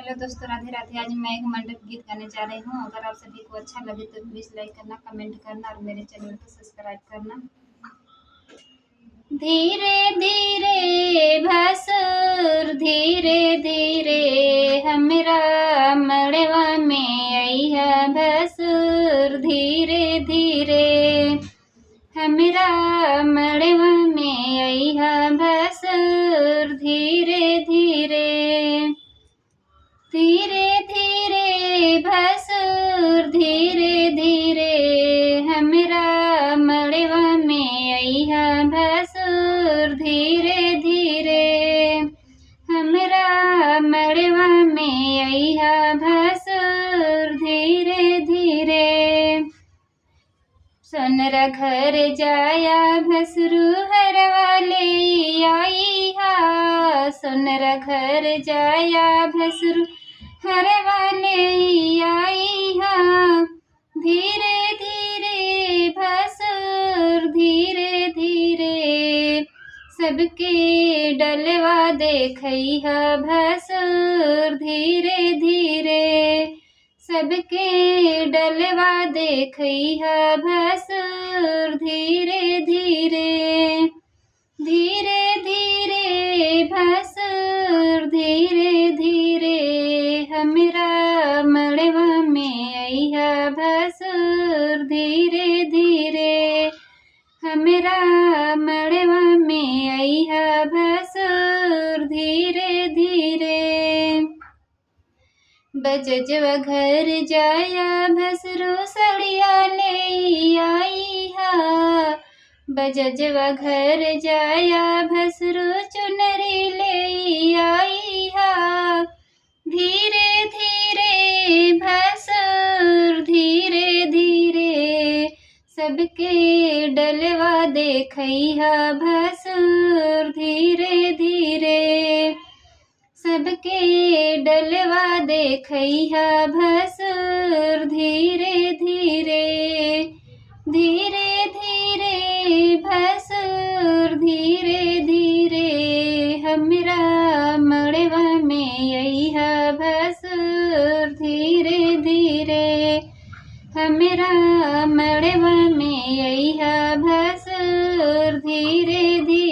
Hello दोस्तों, राधे राधे। आज मैं एक मंडप गीत गाने जा रही हूँ। अगर आप सभी को अच्छा लगे तो प्लीज़ लाइक करना, कमेंट करना और मेरे चैनल को सब्सक्राइब करना। धीरे धीरे भसुर धीरे धीरे हमरा मड़वा में अइहा भसुर धीरे धीरे हमरा मड़वा में अइहा भसुर धीरे धीरे धीरे धीरे भसुर धीरे धीरे हमरा मड़वा में अइहा भसुर धीरे धीरे हमरा मड़वा में अइहा भसुर धीरे धीरे सोनरा घर जाया भसुरु हरवा ले आइहा सोनरा घर जाया भसुरु हरवा ले आइहा धीरे धीरे भसुर धीरे धीरे सबके डलवा देखइहा भसुर धीरे धीरे सबके डलवा देखइहा भसुर धीरे धीरे धीरे धीरे भसुर धीरे धीरे हमरा मड़वा में अइहा भसुर धीरे धीरे हमरा मड़वा में अइहा भसुर धीरे धीरे बजजवा घर जाया भसुरु सड़िया ले आइहा बजजवा घर जाया भसुरु चुनरी ले आइहा धीरे धीरे भसुर धीरे धीरे सबके डलवा देखइहा भसुर धीरे धीरे सबके डलवा देखइहा भसुर धीरे धीरे धीरे धीरे भसुर धीरे धीरे हमरा मड़वा में अइहा भसुर धीरे धीरे हमरा मड़वा में अइहा भसुर धीरे धीरे